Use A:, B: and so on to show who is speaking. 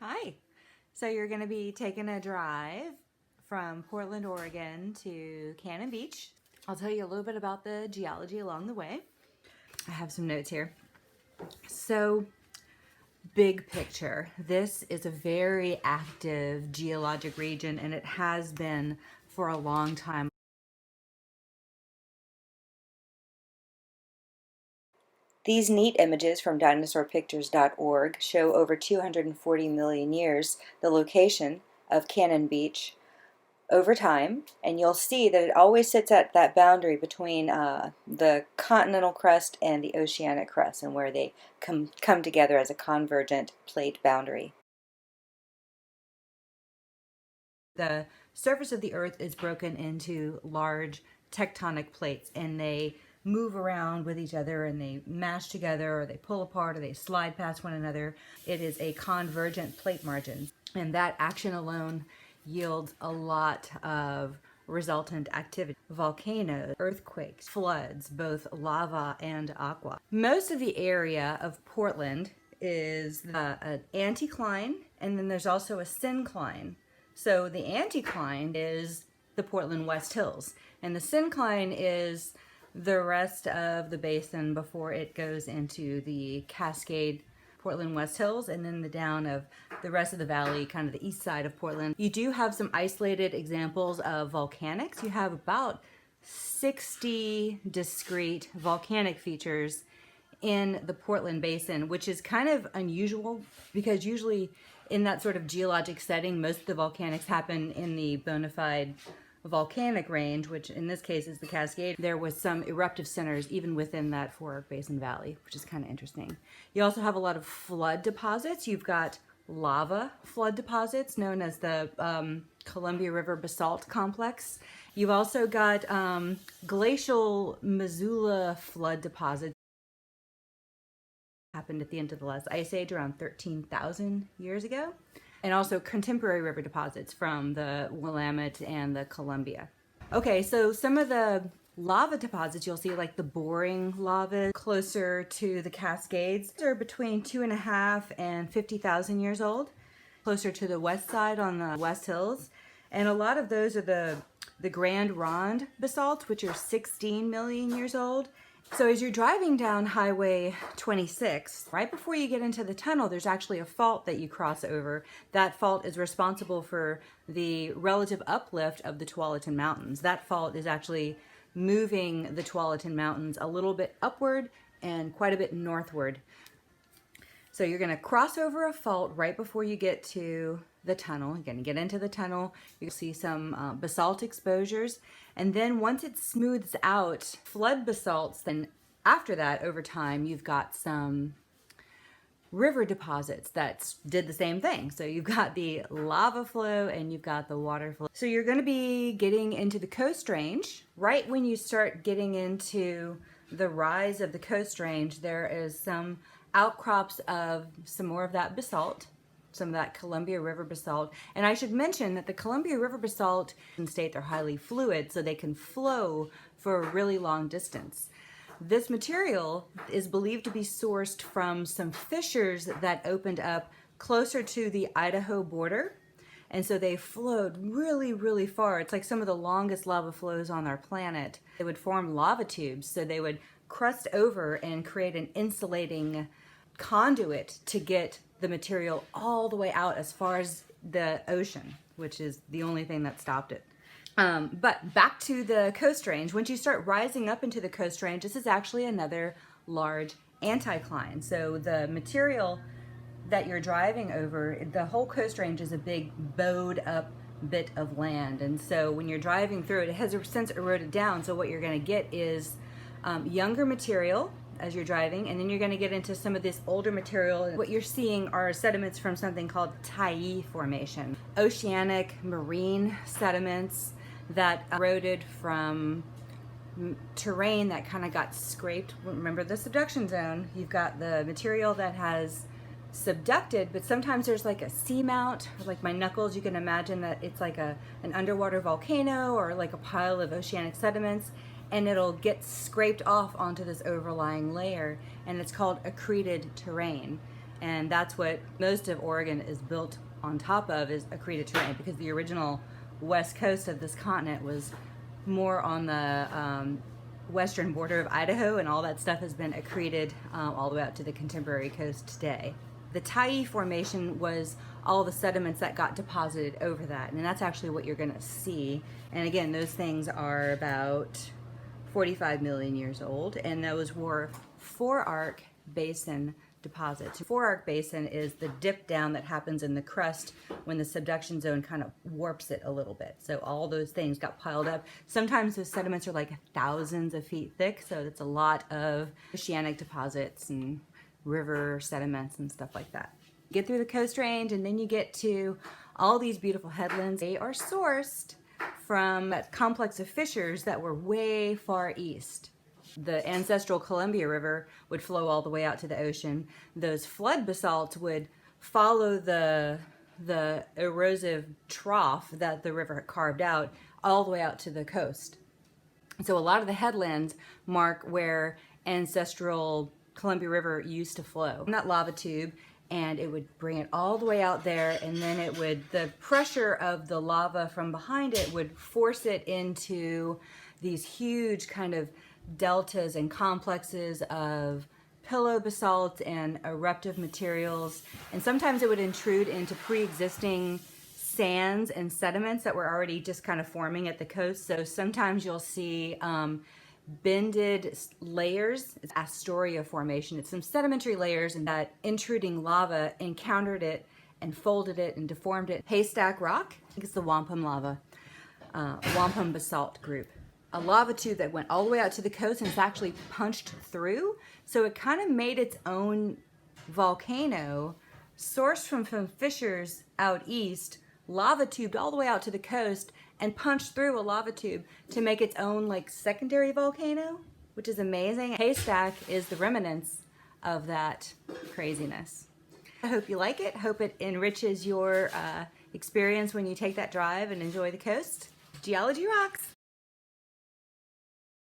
A: Hi. So you're going to be taking a drive from Portland, Oregon to Cannon Beach. I'll tell you a little bit about the geology along the way. I have some notes here. So, big picture. This is a very active geologic region, and it has been for a long time. These neat images from dinosaurpictures.org show over 240 million years the location of Cannon Beach over time, and you'll see that it always sits at that boundary between the continental crust and the oceanic crust, and where they come together as a convergent plate boundary. The surface of the Earth is broken into large tectonic plates, and they move around with each other, and they mash together, or they pull apart, or they slide past one another. It is a convergent plate margin, and that action alone yields a lot of resultant activity: volcanoes, earthquakes, floods, both lava and aqua. Most of the area of Portland is an anticline, and then there's also a syncline. So the anticline is the Portland West Hills, and the syncline is the rest of the basin before it goes into the Cascade Portland West Hills, and then the down of the rest of the valley, kind of the east side of Portland. You do have some isolated examples of volcanics. You have about 60 discrete volcanic features in the Portland Basin, which is kind of unusual because usually in that sort of geologic setting, most of the volcanics happen in the bona fide volcanic range, which in this case is the Cascade. There was some eruptive centers even within that Fork Basin Valley, which is kind of interesting. You also have a lot of flood deposits. You've got lava flood deposits known as the Columbia River Basalt Complex. You've also got glacial Missoula flood deposits. Happened at the end of the last ice age around 13,000 years ago. And also contemporary river deposits from the Willamette and the Columbia. Okay, so some of the lava deposits you'll see, like the boring lava closer to the Cascades, are between 2.5 and 50,000 years old, closer to the west side on the West Hills. And a lot of those are the Grand Ronde basalts, which are 16 million years old. So as you're driving down Highway 26, right before you get into the tunnel, there's actually a fault that you cross over. That fault is responsible for the relative uplift of the Tualatin Mountains. That fault is actually moving the Tualatin Mountains a little bit upward and quite a bit northward. So you're going to cross over a fault right before you get to the tunnel. You're going to get into the tunnel. You'll see some basalt exposures. And then once it smooths out, flood basalts, then after that, over time, you've got some river deposits that did the same thing. So you've got the lava flow and you've got the water flow. So you're going to be getting into the Coast Range. Right when you start getting into the rise of the Coast Range, there is some outcrops of some more of that basalt, some of that Columbia River basalt. And I should mention that the Columbia River basalt in state, they're highly fluid, so they can flow for a really long distance. This material is believed to be sourced from some fissures that opened up closer to the Idaho border. And so they flowed really, really far. It's like some of the longest lava flows on our planet. They would form lava tubes, so they would crust over and create an insulating conduit to get the material all the way out as far as the ocean, which is the only thing that stopped it. But back to the Coast Range. Once you start rising up into the Coast Range, this is actually another large anticline. So the material that you're driving over, the whole Coast Range is a big bowed up bit of land. And so when you're driving through it, it has since eroded down. So what you're going to get is younger material as you're driving, and then you're going to get into some of this older material. What you're seeing are sediments from something called Tyee Formation, oceanic marine sediments that eroded from terrain that kind of got scraped. Remember the subduction zone. You've got the material that has subducted, but sometimes there's like a seamount, like my knuckles. You can imagine that it's like an underwater volcano or like a pile of oceanic sediments, and it'll get scraped off onto this overlying layer, and it's called accreted terrain. And that's what most of Oregon is built on top of, is accreted terrain, because the original west coast of this continent was more on the western border of Idaho, and all that stuff has been accreted all the way out to the contemporary coast today. The Tyee Formation was all the sediments that got deposited over that, and that's actually what you're going to see. And again, those things are about 45 million years old, and those were Foreark Basin deposits. Foreark Basin is the dip down that happens in the crust when the subduction zone kind of warps it a little bit. So all those things got piled up. Sometimes those sediments are like thousands of feet thick, so it's a lot of oceanic deposits and river sediments and stuff like that. Get through the Coast Range, and then you get to all these beautiful headlands. They are sourced from a complex of fissures that were way far east. The ancestral Columbia River would flow all the way out to the ocean. Those flood basalts would follow the erosive trough that the river had carved out all the way out to the coast. So a lot of the headlands mark where ancestral Columbia River used to flow in that lava tube, and it would bring it all the way out there, and then the pressure of the lava from behind it would force it into these huge kind of deltas and complexes of pillow basalt and eruptive materials. And sometimes it would intrude into pre-existing sands and sediments that were already just kind of forming at the coast. So sometimes you'll see bended layers. It's Astoria Formation. It's some sedimentary layers, and that intruding lava encountered it and folded it and deformed it. Haystack rock, I think it's the wampum lava, wampum basalt group. A lava tube that went all the way out to the coast, and it's actually punched through. So it kind of made its own volcano, sourced from fissures out east, lava tubed all the way out to the coast, and punched through a lava tube to make its own like secondary volcano, which is amazing. Haystack is the remnants of that craziness. I hope you like it. Hope it enriches your experience when you take that drive and enjoy the coast. Geology rocks!